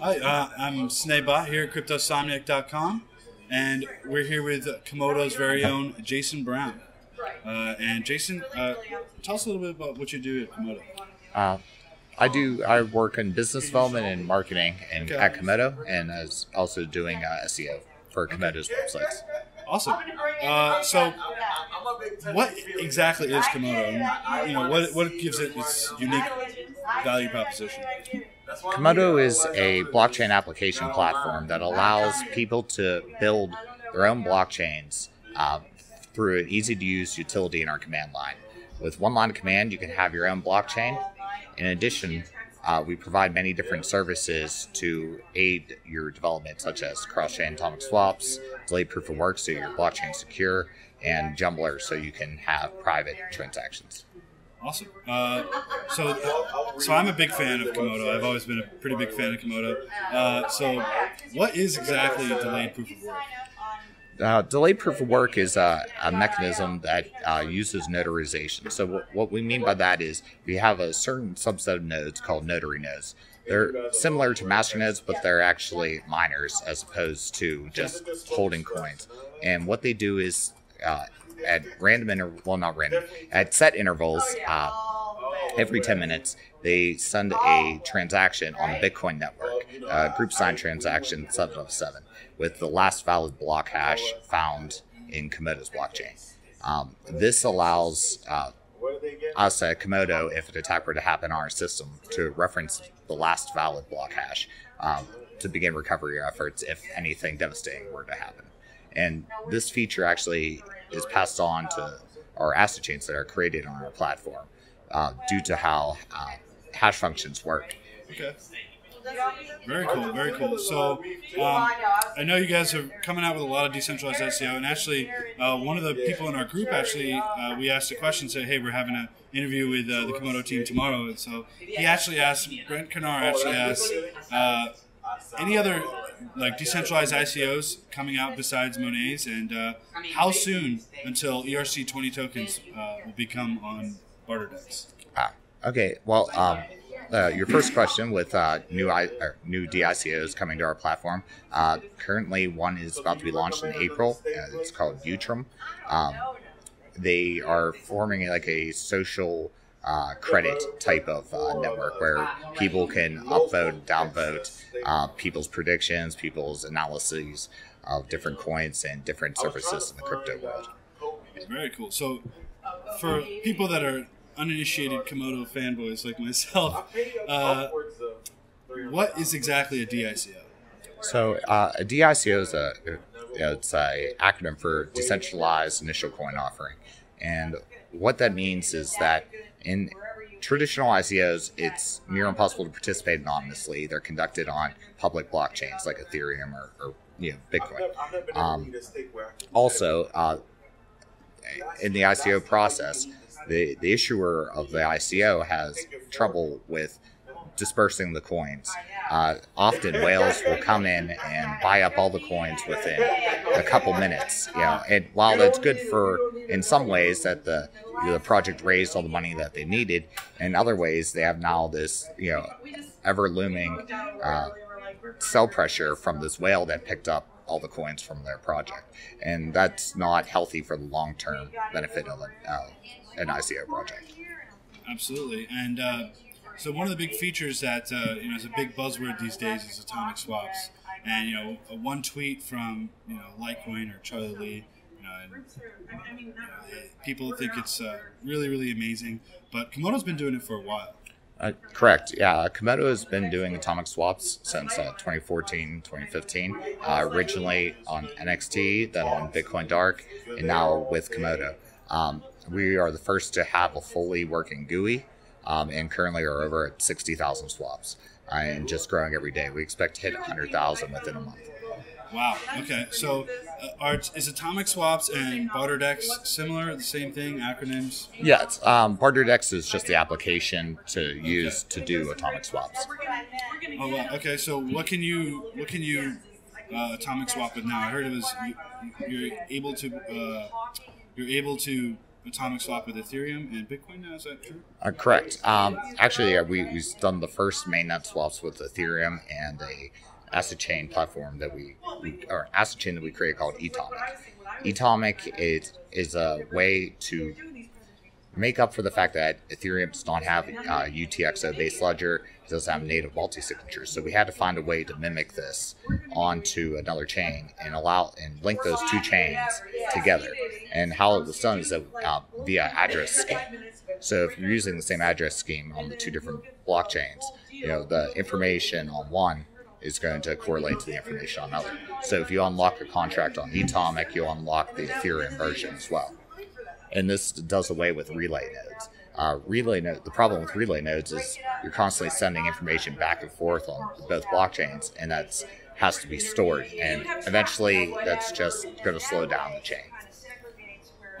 Hi, I'm Snebot here at Cryptosomniac.com, and we're here with Komodo's very own Jason Brown. And Jason, tell us a little bit about what you do at Komodo. Uh, I work in business development and marketing at Komodo, and as also doing SEO for Komodo's websites. Awesome. So, what exactly is Komodo? And, what gives it its unique value proposition? Komodo is a blockchain application platform that allows people to build their own blockchains through an easy-to-use utility in our command line. With one line of command, you can have your own blockchain. In addition, we provide many different services to aid your development, such as cross-chain atomic swaps, delayed proof of work so your blockchain is secure, and Jumbler so you can have private transactions. Awesome. So I'm a big fan of Komodo. I've always been a pretty big fan of Komodo. So what is exactly delayed proof of work? Delayed proof of work is a mechanism that uses notarization. So what we mean by that is we have a certain subset of nodes called notary nodes. They're similar to master nodes, but they're actually miners as opposed to just holding coins. And what they do is at at set intervals, every 10 minutes, they send a transaction on the Bitcoin network, group signed transaction 707, with the last valid block hash found in Komodo's blockchain. This allows us at Komodo, if an attack were to happen on our system, to reference the last valid block hash to begin recovery efforts if anything devastating were to happen. And this feature actually is passed on to our ACID chains that are created on our platform due to how hash functions work. Okay. Very cool, very cool. So I know you guys are coming out with a lot of decentralized SEO, and actually one of the people in our group we asked a question, said, hey, we're having an interview with the Komodo team tomorrow, and so he actually asked, Brent Kanar actually asked, any other decentralized ICOs coming out besides Monet's, and how soon until ERC20 tokens will become on BarterDEX? Okay, well, your first question with new DICOs coming to our platform. Currently, one is about to be launched in April. It's called Utrum. They are forming a social credit type of network where people can upvote, downvote people's predictions, people's analyses of different coins and different services in the crypto world. Very cool. So for people that are uninitiated Komodo fanboys like myself, what is exactly a DICO? So a DICO is it's a acronym for Decentralized Initial Coin Offering. And what that means is that in traditional ICOs, it's near impossible to participate anonymously. They're conducted on public blockchains like Ethereum or Bitcoin. Also, in the ICO process, the issuer of the ICO has trouble with dispersing the coins. Often whales will come in and buy up all the coins within a couple minutes. And while that's good in some ways that the project raised all the money that they needed, in other ways they have now this ever looming sell pressure from this whale that picked up all the coins from their project, and that's not healthy for the long-term benefit of an ICO project. Absolutely. And so one of the big features that is a big buzzword these days is atomic swaps. And one tweet from Litecoin or Charlie Lee, people think it's really, really amazing. But Komodo's been doing it for a while. Correct. Yeah, Komodo has been doing atomic swaps since 2014, 2015. Originally on NXT, then on Bitcoin Dark, and now with Komodo. We are the first to have a fully working GUI, and currently are over at 60,000 swaps, and just growing every day. We expect to hit 100,000 within a month. Wow. Okay. So, is atomic swaps and BarterDEX similar? The same thing? Acronyms? Yes. BarterDEX is just the application to use to do atomic swaps. Oh wow. Okay. So, what can you atomic swap with now? I heard it was you're able to atomic swap with Ethereum and Bitcoin now. Is that true? Correct. Actually, we've done the first mainnet swaps with Ethereum and a acid chain platform that we created called Atomic. Atomic is a way to make up for the fact that Ethereum does not have UTXO based ledger. It doesn't have native multi-signatures. So we had to find a way to mimic this onto another chain and link those two chains together. And how it was done is via address scheme. So if you're using the same address scheme on the two different blockchains, the information on one is going to correlate to the information on another. So if you unlock a contract on Atomic, you'll unlock the Ethereum version as well. And this does away with relay nodes. The problem with relay nodes is you're constantly sending information back and forth on both blockchains, and that has to be stored. And eventually, that's just going to slow down the chain.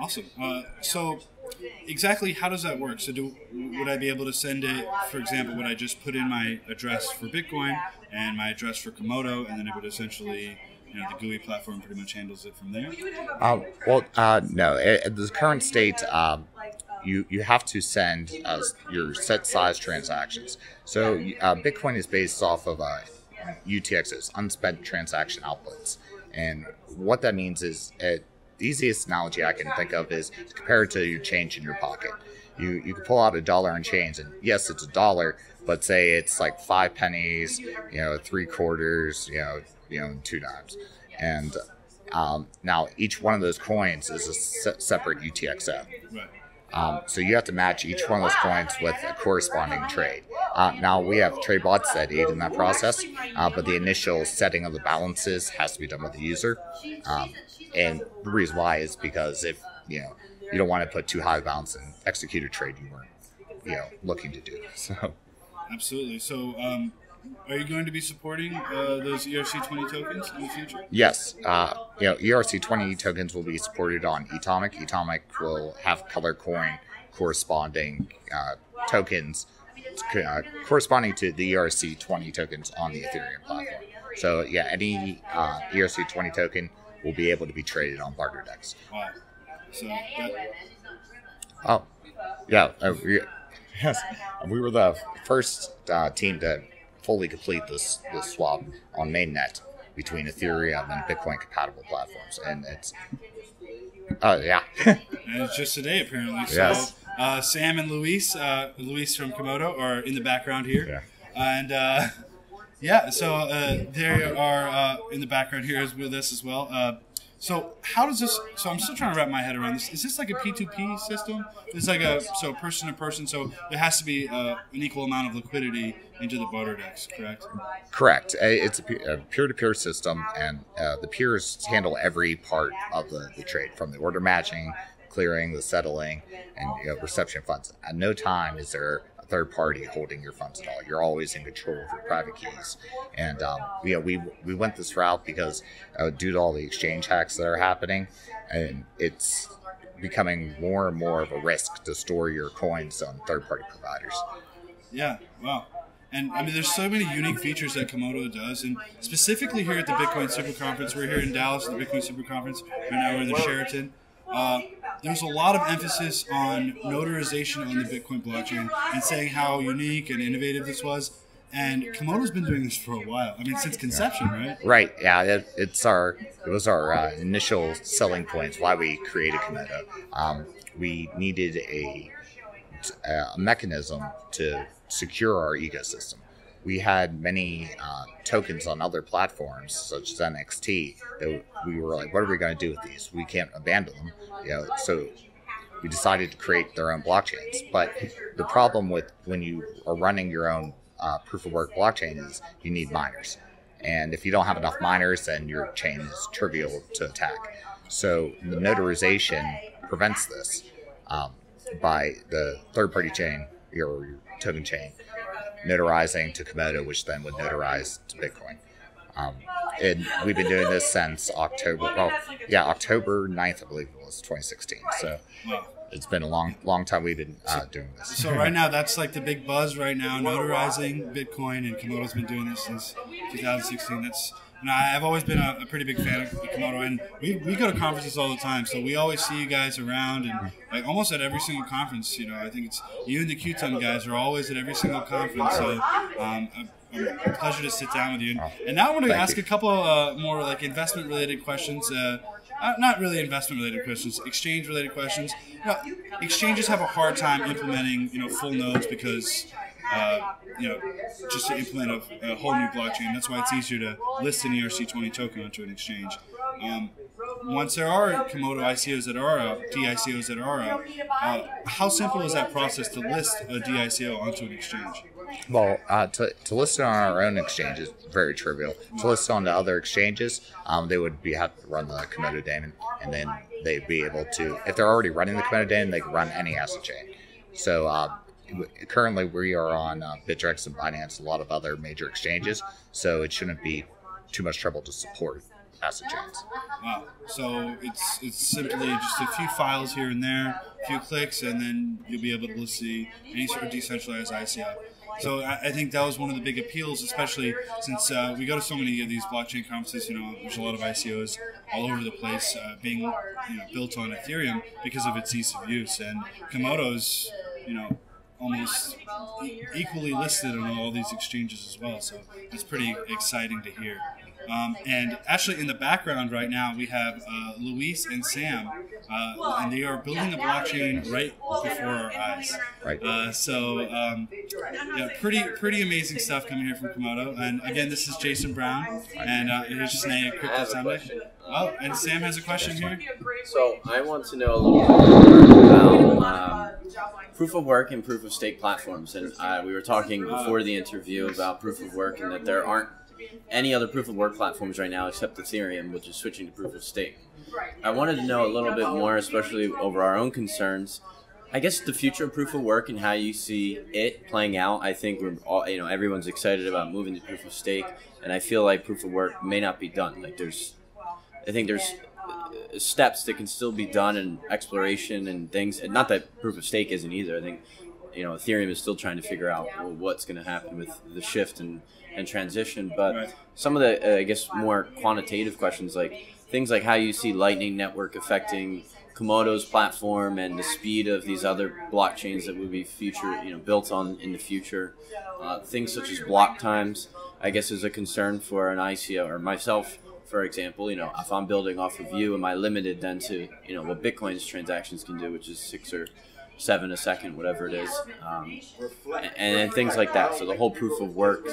Awesome. So exactly how does that work? So would I be able to send it, for example, would I just put in my address for Bitcoin and my address for Komodo, and then it would essentially, the GUI platform pretty much handles it from there? No. At the current state, you have to send your set size transactions. So Bitcoin is based off of UTXOs, unspent transaction outputs. And what that means is, the easiest analogy I can think of is to compare it to your change in your pocket. You can pull out $1 in change, and yes, it's $1, but say it's like 5 pennies, 3 quarters, and 2 dimes. And now each one of those coins is a separate UTXO. Right. So you have to match each one of those coins with a corresponding trade. Now we have trade bots that aid in that process, but the initial setting of the balances has to be done with the user. And the reason why is because if you don't want to put too high a balance and execute a trade you weren't looking to do. So absolutely. So are you going to be supporting those ERC20 tokens in the future? Yes. ERC20 tokens will be supported on Atomic. Atomic will have color coin corresponding tokens corresponding to the ERC20 tokens on the Ethereum platform. So yeah, any ERC20 token will be able to be traded on barter decks. Wow. So yes, we were the first team to fully complete this swap on mainnet between Ethereum and Bitcoin compatible platforms, and it's and it's just today apparently. So yes. Sam and Luis from Komodo are in the background here, and so they are in the background here with us as well. So how does this? So I'm still trying to wrap my head around this. Is this like a P2P system? It's like person to person. So there has to be an equal amount of liquidity into the barter decks, correct? Correct. It's a peer-to-peer system, and the peers handle every part of the trade, from the order matching, clearing, the settling, and reception of funds. At no time is there a third party holding your funds at all. You're always in control of your private keys. And we went this route because due to all the exchange hacks that are happening, and it's becoming more and more of a risk to store your coins on third-party providers. Yeah, wow. And I mean, there's so many unique features that Komodo does, and specifically here at the Bitcoin Super Conference, we're here in Dallas at the Bitcoin Super Conference. Right now we're in the Sheraton. There's a lot of emphasis on notarization on the Bitcoin blockchain and saying how unique and innovative this was. And Komodo's been doing this for a while. I mean, since conception, right? Right. Yeah. It was our initial selling points. Why we created Komodo. We needed a mechanism to secure our ecosystem. We had many tokens on other platforms, such as NXT, that we were like, what are we going to do with these? We can't abandon them. So we decided to create their own blockchains. But the problem with when you are running your own proof of work blockchain is you need miners. And if you don't have enough miners, then your chain is trivial to attack. So the notarization prevents this by the third-party chain, your token chain, notarizing to Komodo, which then would notarize to Bitcoin. And we've been doing this since October 9th, I believe it was, 2016. So it's been a long time we've been doing this. So right now, that's like the big buzz right now, notarizing Bitcoin, and Komodo's been doing this since 2016. I've always been a pretty big fan of Komodo, and we go to conferences all the time, so we always see you guys around, and like almost at every single conference. I think it's you and the Q-Ton guys are always at every single conference. So a pleasure to sit down with you. And now I want to ask a couple more like investment-related questions. Not really investment-related questions, exchange-related questions. Exchanges have a hard time implementing full nodes because. Just to implement a whole new blockchain. That's why it's easier to list an ERC20 token onto an exchange. Once there are Komodo ICOs that are up, DICOs that are up, how simple is that process to list a DICO onto an exchange? Well, to list it on our own exchange is very trivial. To list it on the other exchanges, they would have to run the Komodo daemon, and then they'd be able to, if they're already running the Komodo daemon, they can run any asset chain. So currently we are on Bittrex and Binance, a lot of other major exchanges, so it shouldn't be too much trouble to support asset chains. Wow. So it's simply just a few files here and there, a few clicks, and then you'll be able to see any sort of decentralized ICO. So I think that was one of the big appeals, especially since we go to so many of these blockchain conferences. There's a lot of ICOs all over the place being built on Ethereum because of its ease of use, and Komodo's almost equally listed on all these exchanges as well. So it's pretty exciting to hear. And actually in the background right now we have Luis and Sam, and they are building a blockchain right before our eyes. Right. Pretty amazing stuff coming here from Komodo. And again, this is Jason Brown, and here's Snay at Cryptosomniac. Oh, and Sam has a question here. So I want to know a little bit more about proof of work and proof of stake platforms. And we were talking before the interview about proof of work and that there aren't any other proof of work platforms right now except Ethereum, which is switching to proof of stake. I wanted to know a little bit more, especially over our own concerns. I guess the future of proof of work and how you see it playing out. I think we're all, everyone's excited about moving to proof of stake, and I feel like proof of work may not be done. I think there's steps that can still be done in exploration and things. And not that proof of stake isn't either. I think Ethereum is still trying to figure out what's going to happen with the shift and transition. But some of the I guess more quantitative questions, like things like how you see Lightning Network affecting Komodo's platform and the speed of these other blockchains that would be built on in the future. Things such as block times, I guess, is a concern for an ICO or myself. For example, if I'm building off of you, am I limited then to, what Bitcoin's transactions can do, which is 6 or 7 a second, whatever it is, and things like that. So the whole proof of work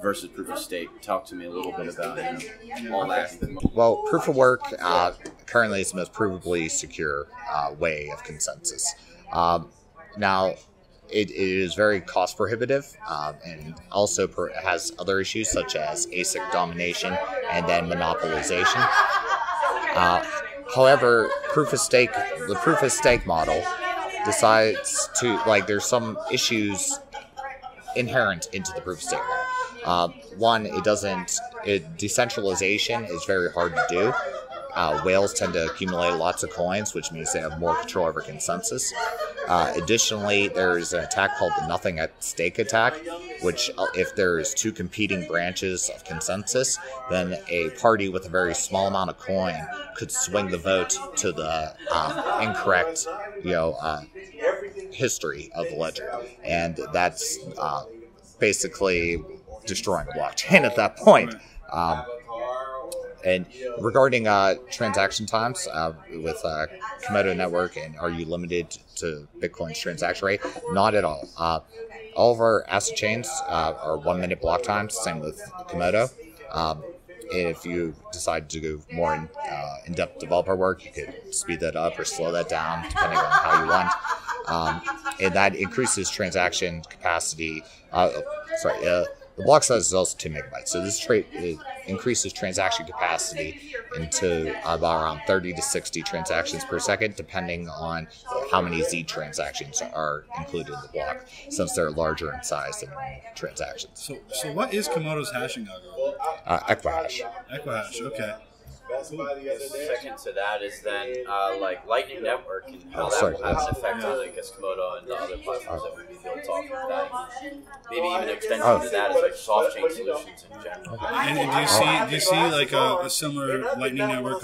versus proof of stake. Talk to me a little bit about all that. Well, proof of work currently is the most provably secure way of consensus. Now, it is very cost prohibitive and also has other issues such as ASIC domination and then monopolization. However, the proof of stake model decides to, there's some issues inherent into the proof of stake model. One, decentralization is very hard to do. Whales tend to accumulate lots of coins, which means they have more control over consensus. Additionally, there's an attack called the nothing at stake attack, which if there's two competing branches of consensus, then a party with a very small amount of coin could swing the vote to the incorrect, history of the ledger. And that's basically destroying the blockchain at that point. And regarding transaction times with Komodo Network, and are you limited to Bitcoin's transaction rate? Not at all. All of our asset chains are 1 minute block times, same with Komodo. If you decide to go more in-depth developer work, you could speed that up or slow that down depending on how you want. And that increases transaction capacity. The block size is also 2 megabytes, so this increases transaction capacity into about around 30 to 60 transactions per second, depending on how many Z transactions are included in the block, since they're larger in size than normal transactions. So what is Komodo's hashing algorithm? Equihash. Equihash, okay. Second to that is then like Lightning Network and how that will have an effect on, I guess, Komodo and the other platforms that would be built off of that. Maybe even an extension to that is like soft chain solutions in general. And do you see like a similar Lightning Network?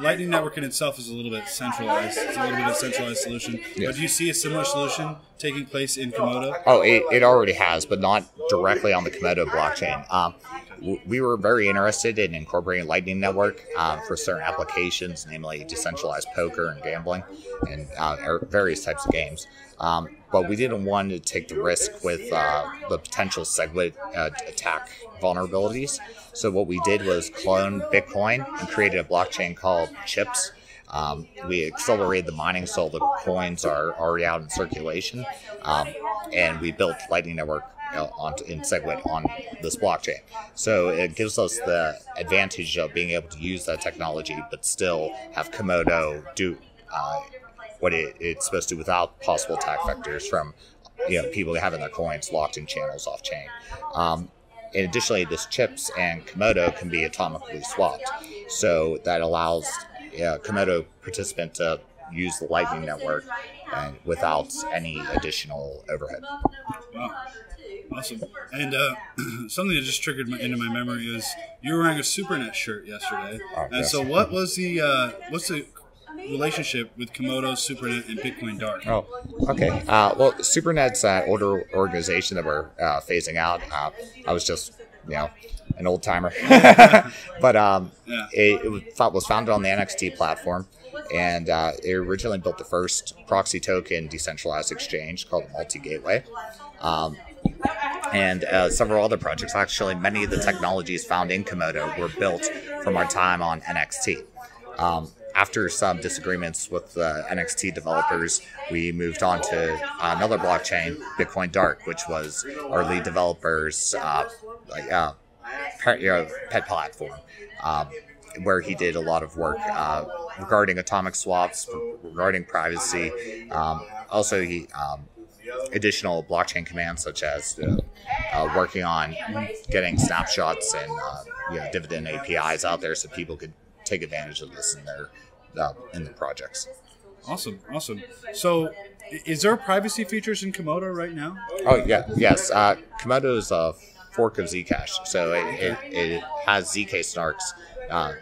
Lightning Network in itself is a little bit centralized. It's a little bit of a centralized solution. Yes. But do you see a similar solution taking place in Komodo? Oh, it already has, but not directly on the Komodo blockchain. We were very interested in incorporating Lightning Network for certain applications, namely decentralized poker and gambling and various types of games. But we didn't want to take the risk with the potential SegWit attack vulnerabilities. So what we did was clone Bitcoin and created a blockchain called Chips. We accelerated the mining so the coins are already out in circulation, and we built Lightning Network in SegWit on this blockchain. So it gives us the advantage of being able to use that technology, but still have Komodo do what it's supposed to without possible attack vectors from people having their coins locked in channels off chain. And additionally, this Chips and Komodo can be atomically swapped, so that allows Komodo participant to use the Lightning Network and without any additional overhead. Wow. Awesome. And something that just triggered into my memory is you were wearing a SuperNet shirt yesterday. So what was what's the relationship with Komodo, SuperNet, and Bitcoin Dark? Oh, okay. Well, SuperNet's an older organization that we're phasing out. I was just, an old timer. But it was founded on the NXT platform, and it originally built the first proxy token decentralized exchange called the Multi-Gateway. And several other projects. Actually, many of the technologies found in Komodo were built from our time on NXT. After some disagreements with the NXT developers, we moved on to another blockchain, Bitcoin Dark, which was our lead developer's pet platform, where he did a lot of work regarding atomic swaps, regarding privacy. Also, he additional blockchain commands such as working on getting snapshots and dividend APIs out there so people could take advantage of this in the projects. Awesome. So, is there privacy features in Komodo right now? Oh yeah, yes. Komodo is a fork of Zcash, so it has ZK snarks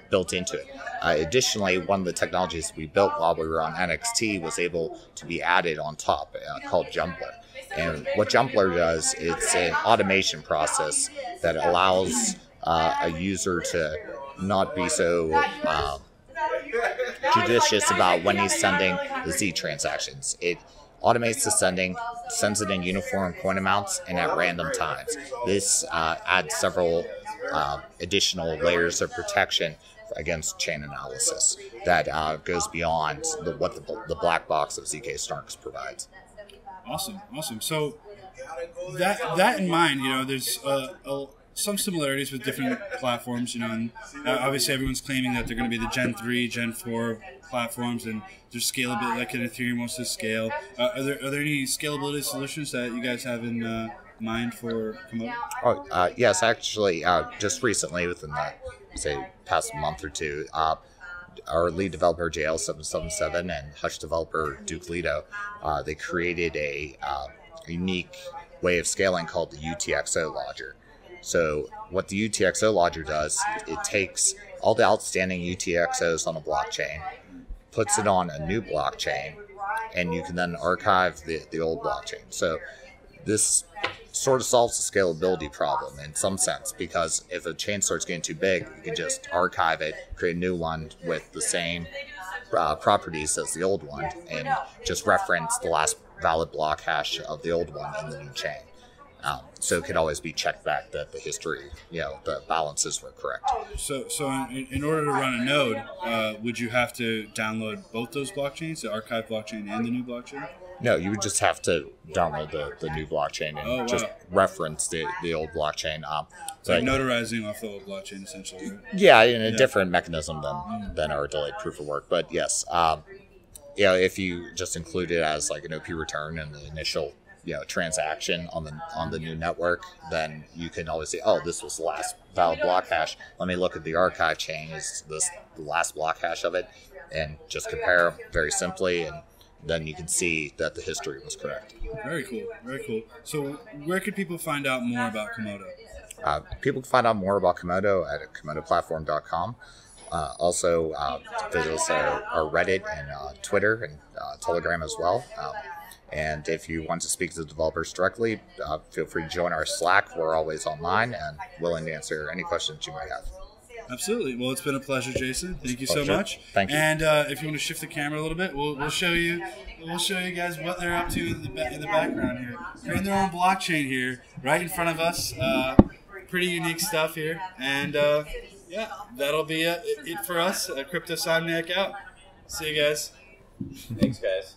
built into it. Additionally, one of the technologies we built while we were on NXT was able to be added on top, called Jumpler. And what Jumpler does, it's an automation process that allows a user to not be so judicious about when he's sending the Z transactions. It automates the sending, sends it in uniform coin amounts and at random times. This adds several additional layers of protection against chain analysis that goes beyond what the black box of ZK Snarks provides. Awesome. So that in mind, there's some similarities with different platforms, and obviously everyone's claiming that they're going to be the Gen 3, Gen 4 platforms, and there's scalability, like in Ethereum wants to scale. Are there any scalability solutions that you guys have in mind for Komodo? Oh, yes, actually, just recently, within the, past month or two, our lead developer, JL777, and Hush developer, Duke Lido, they created a unique way of scaling called the UTXO lodger. So what the UTXO lodger does, it takes all the outstanding UTXOs on a blockchain, puts it on a new blockchain, and you can then archive the old blockchain. So this sort of solves the scalability problem in some sense, because if a chain starts getting too big, you can just archive it, create a new one with the same properties as the old one, and just reference the last valid block hash of the old one in the new chain. So it could always be checked back that the history, the balances were correct. So in order to run a node, would you have to download both those blockchains, the archive blockchain and the new blockchain? No, you would just have to download the new blockchain and just reference the old blockchain. It's like notarizing off the old blockchain, essentially. Right? Yeah, in a different mechanism than our delayed proof of work. But yes, if you just include it as like an OP return in the initial transaction on the new network, then you can always say, oh, this was the last valid block hash. Let me look at the archive chain. Is this the last block hash of it? And just compare very simply, and then you can see that the history was correct. Very cool. Very cool. So where could people find out more about Komodo? People can find out more about Komodo at komodoplatform.com. Also, visit us our Reddit and Twitter and Telegram as well. And if you want to speak to the developers directly, feel free to join our Slack. We're always online and willing to answer any questions you might have. Absolutely. Well, it's been a pleasure, Jason. Thank you so much. Thank you. And if you want to shift the camera a little bit, we'll show you. We'll show you guys what they're up to in the background here. Creating their own blockchain here, right in front of us. Pretty unique stuff here. And yeah, that'll be it for us. Cryptosomniac out. See you guys. Thanks, guys.